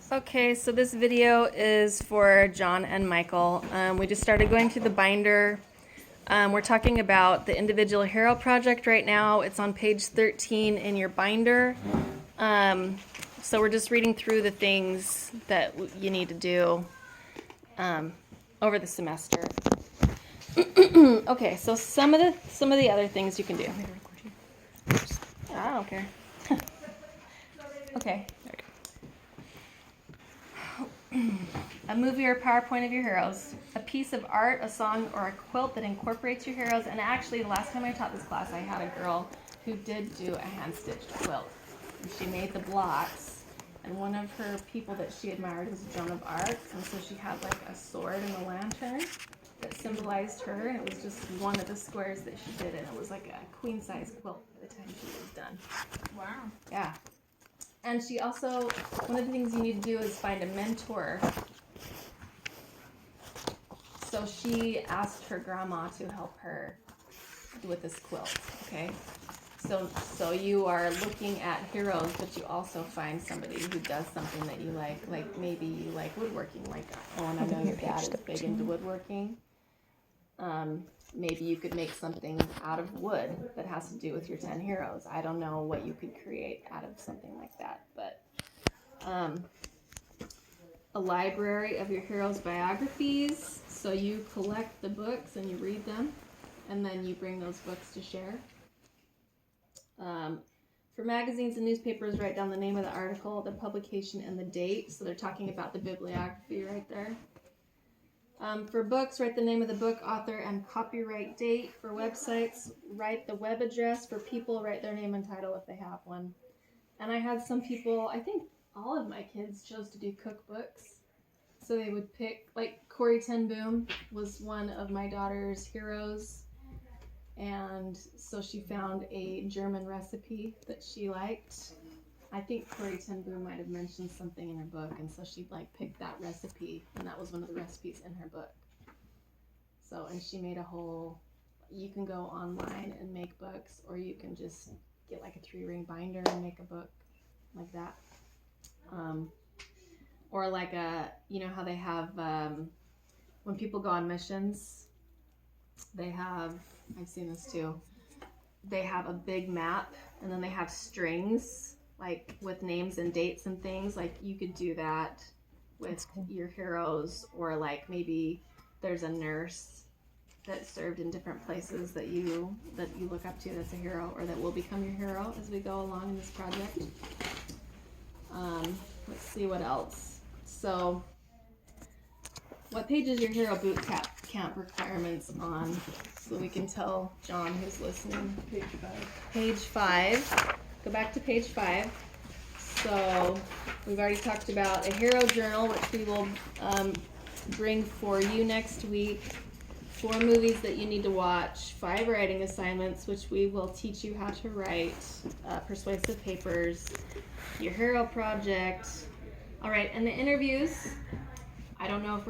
Okay, so this video is for John and Michael. We just started going through the binder. We're talking about the individual hero project right now. It's on page 13 in your binder. So we're just reading through the things that you need to do over the semester. Okay, so some of the other things you can do. I don't care. Okay. A movie or PowerPoint of your heroes, a piece of art, a song, or a quilt that incorporates your heroes. And actually, the last time I taught this class, I had a girl who did do a hand-stitched quilt. And she made the blocks, and one of her people that she admired was Joan of Arc, and so she had like a sword and a lantern that symbolized her, and it was just one of the squares that she did, and it was like a queen-size quilt by the time she was done. Wow. Yeah. And she also, one of the things you need to do is find a mentor. So she asked her grandma to help her with this quilt, okay? So you are looking at heroes, but you also find somebody who does something that you like maybe you like woodworking, like, oh, and I know your dad is big into woodworking. Maybe you could make something out of wood that has to do with your 10 heroes. I don't know what you could create out of something like that, but a library of your heroes' biographies. So you collect the books and you read them, and then you bring those books to share. For magazines and newspapers, write down the name of the article, the publication, and the date. So they're talking about the bibliography right there. For books, write the name of the book, author, and copyright date. For websites, write the web address. For people, write their name and title if they have one. And I had some people, I think all of my kids chose to do cookbooks. So they would pick, like Corrie ten Boom was one of my daughter's heroes. And so she found a German recipe that she liked. I think Corrie ten Boom might have mentioned something in her book, and so she picked that recipe, and that was one of the recipes in her book. So, and she made a whole, you can go online and make books, or you can just get like a 3-ring binder and make a book like that. Or like you know how they have, when people go on missions, they have, I've seen this too, they have a big map, and then they have strings, like with names and dates and things. Like you could do that with your heroes, or like maybe there's a nurse that served in different places that you look up to that's a hero, or that will become your hero as we go along in this project. Let's see what else. So what page is your hero boot camp requirements on, so we can tell John who's listening? Page 5. Page 5. Go back to page 5. So we've already talked about a hero journal, which we will bring for you next week. 4 movies that you need to watch. 5 writing assignments, which we will teach you how to write. Persuasive papers. Your hero project. All right, and the interviews. I don't know if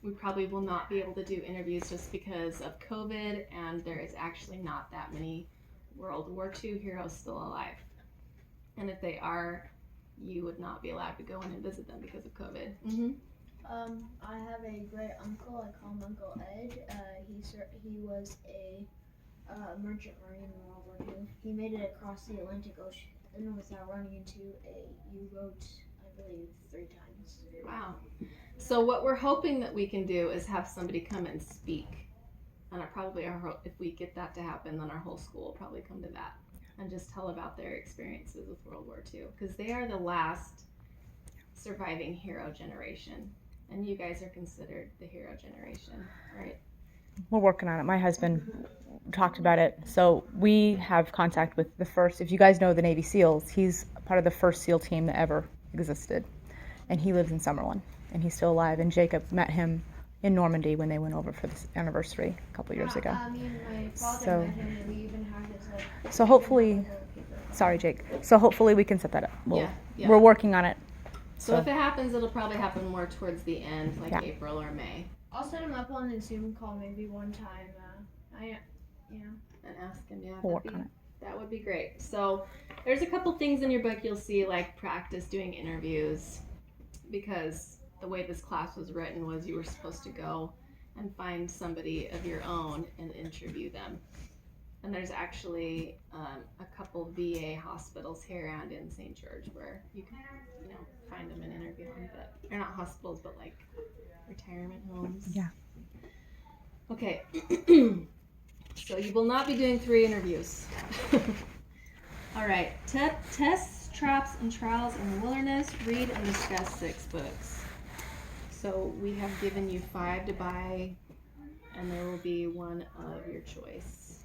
we probably will not be able to do interviews just because of COVID, and there is actually not that many World War II heroes still alive. And if they are, you would not be allowed to go in and visit them because of COVID. Mm-hmm. I have a great uncle. I call him Uncle Ed. He was a merchant marine in World War II. He made it across the Atlantic Ocean without running into a U-boat, I believe, 3 times. Wow. So what we're hoping that we can do is have somebody come and speak. And if we get that to happen, then our whole school will probably come to that and just tell about their experiences with World War II, because they are the last surviving hero generation. And you guys are considered the hero generation, right? We're working on it. My husband talked about it. So we have contact with the first, if you guys know the Navy SEALs, he's part of the first SEAL team that ever existed. And he lives in Summerlin, and he's still alive. And Jacob met him in Normandy when they went over for this anniversary a couple years ago. Me and my father met him, and we even have his So hopefully, sorry Jake, so hopefully we can set that up. Yeah. We're working on it. So if it happens, it'll probably happen more towards the end, like Yeah. April or May. I'll set him up on a Zoom call maybe one time. And ask him, yeah. We'll work on it. That would be great. So there's a couple things in your book you'll see, like practice doing interviews. because the way this class was written was you were supposed to go and find somebody of your own and interview them. And there's actually a couple VA hospitals here and in St. George where you can, find them and interview them. But they're not hospitals, but like retirement homes. Yeah. Okay. So you will not be doing 3 interviews. All right. Tests, traps, and trials in the wilderness. Read and discuss 6 books. So we have given you 5 to buy, and there will be one of your choice.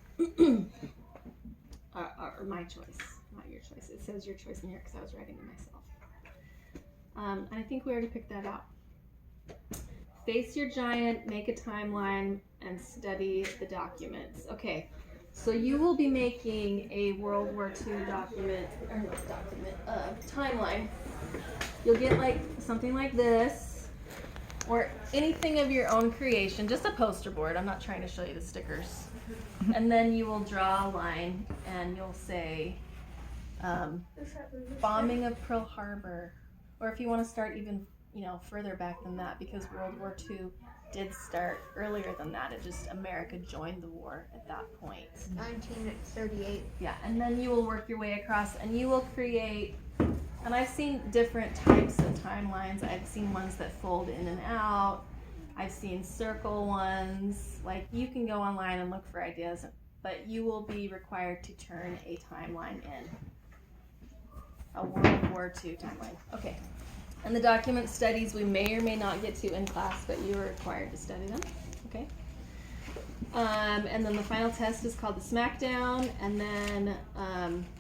Or my choice, not your choice. It says your choice in here because I was writing it myself. And I think we already picked that out. Face your giant, make a timeline, and study the documents. Okay, so you will be making a World War II timeline. You'll get like something like this, or anything of your own creation, just a poster board. I'm not trying to show you the stickers. And then you will draw a line and you'll say bombing of Pearl Harbor, or if you want to start even further back than that, because World War II did start earlier than that. It just America joined the war at that point. 1938. Yeah, and then you will work your way across and you will create, and I've seen different types of timelines. I've seen ones that fold in and out. I've seen circle ones. Like, you can go online and look for ideas, but you will be required to turn a timeline in. A World War II timeline. Okay. And the document studies we may or may not get to in class, but you are required to study them. Okay. And then the final test is called the Smackdown. And then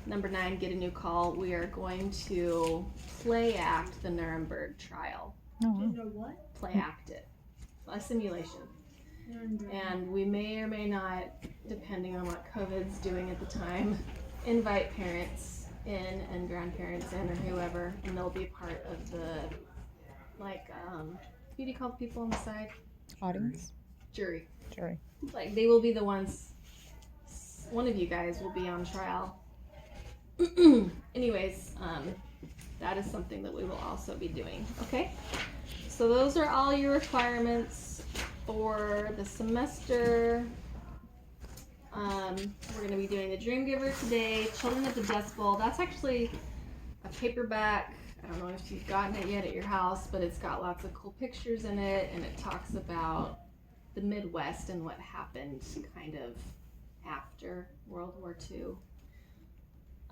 number 9, get a new call. We are going to play act the Nuremberg trial. Oh, wow. You know what? Play act it. A simulation. And we may or may not, depending on what COVID's doing at the time, invite parents in and grandparents in or whoever, and they'll be a part of the, like, what do you call the people on the side? Audience? Jury. Jury. Like, they will be the ones, one of you guys will be on trial. Anyways, that is something that we will also be doing, okay? So those are all your requirements for the semester. We're going to be doing the Dream Giver today, Children of the Dust Bowl. That's actually a paperback. I don't know if you've gotten it yet at your house, but it's got lots of cool pictures in it, and it talks about the Midwest and what happened kind of after World War II.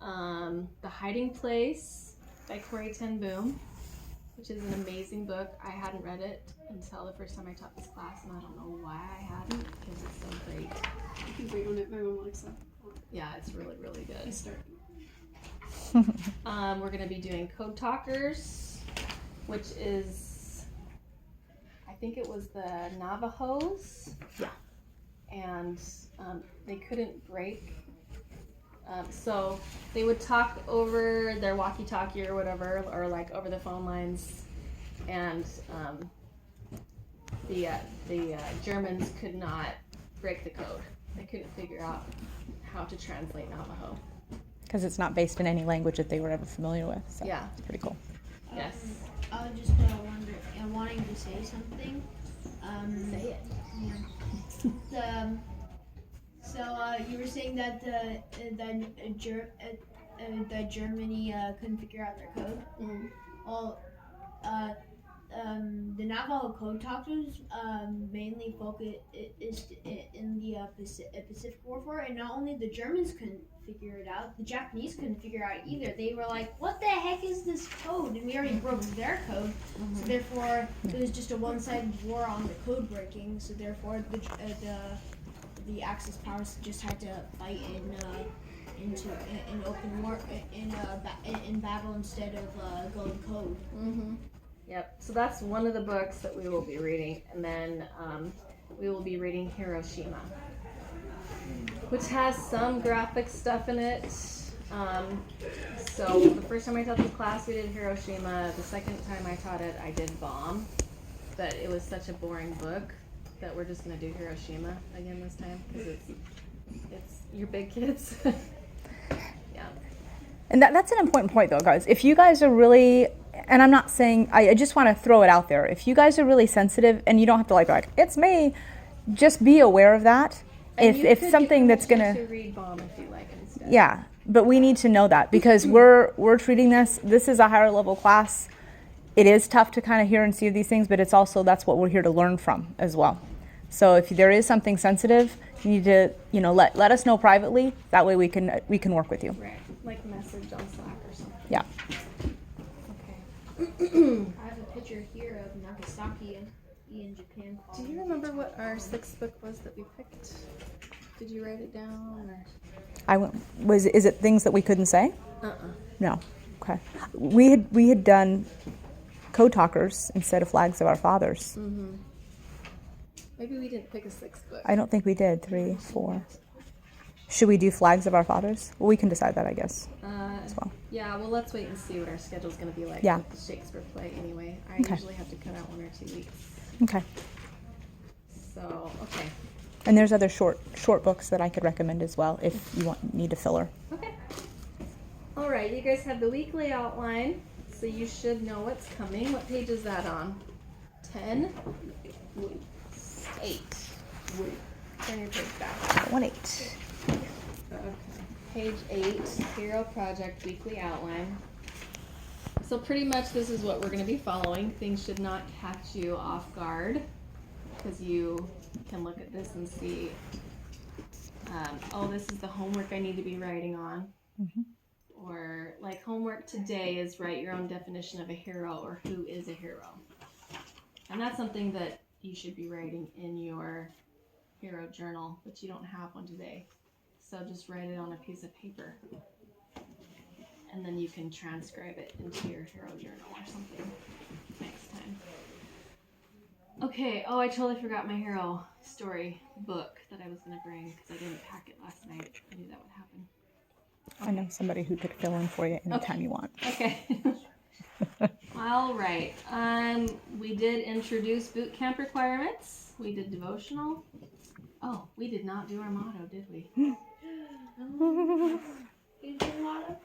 The Hiding Place by Corrie ten Boom, which is an amazing book. I hadn't read it until the first time I taught this class, and I don't know why I hadn't, because it's so great. You can read on it. My mom likes that. Yeah, it's really, really I good. start. We're going to be doing Code Talkers, which is, I think it was the Navajos. Yeah. And they couldn't break. So they would talk over their walkie-talkie or whatever, or like over the phone lines, and the Germans could not break the code. They couldn't figure out how to translate Navajo. Because it's not based in any language that they were ever familiar with. So Yeah. it's pretty cool. Yes. I was just wanting to say something. Say it. So you were saying that that Germany couldn't figure out their code. Mm-hmm. Well, the Navajo Code Talkers mainly focus in the Pacific War, and not only the Germans couldn't figure it out, the Japanese couldn't figure it out either. They were like, "What the heck is this code?" And we already broke their code, so therefore it was just a one-sided war on the code breaking. So therefore the Axis powers just had to fight in open war in battle instead of going code. Mm-hmm. Yep. So that's one of the books that we will be reading, and then we will be reading Hiroshima, which has some graphic stuff in it. So the first time I taught this class, we did Hiroshima. The second time I taught it, I did Bomb, but it was such a boring book that we're just going to do Hiroshima again this time, because it's your big kids. Yeah. And that's an important point, though, guys. If you guys are really and I'm not saying, I just want to throw it out there. If you guys are really sensitive, and you don't have to like, it's me, just be aware of that. And you If could something get that's gonna, to read bomb if you like instead. yeah, but we need to know that because we're treating this is a higher level class. It is tough to kind of hear and see these things, but it's also, that's what we're here to learn from as well. So if there is something sensitive, you need to, let us know privately. That way we can work with you. Right, like message on Slack or something. Yeah. Okay. I have a picture here of Nagasaki in Japan. Do you remember what our 6th book was that we picked? Did you write it down or? Is it things that we couldn't say? No. Okay. We had done code talkers instead of flags of our fathers. Mm-hmm. Maybe we didn't pick a 6th book. I don't think we did. 3, 4. Should we do flags of our fathers? Well, we can decide that, I guess, as well. Yeah, well, let's wait and see what our schedule's going to be like Yeah. with the Shakespeare play anyway. I Okay. usually have to cut out 1 or 2 weeks. Okay. So, okay. And there's other short books that I could recommend as well if you need a filler. Okay. All right, you guys have the weekly outline, so you should know what's coming. What page is that on? 10? 8. Turn your page back. 1-8. Okay. Page 8, Hero Project Weekly Outline. So pretty much this is what we're going to be following. Things should not catch you off guard because you can look at this and see, oh, this is the homework I need to be writing on. Mm-hmm. Or like homework today is write your own definition of a hero or who is a hero. And that's something that you should be writing in your hero journal, but you don't have one today. So just write it on a piece of paper. And then you can transcribe it into your hero journal or something next time. Okay, oh, I totally forgot my hero story book that I was going to bring because I didn't pack it last night. I knew that would happen. I know somebody who could fill in for you anytime you want. Okay. All right. We did introduce boot camp requirements. We did devotional. Oh, we did not do our motto, did we? You do a lot of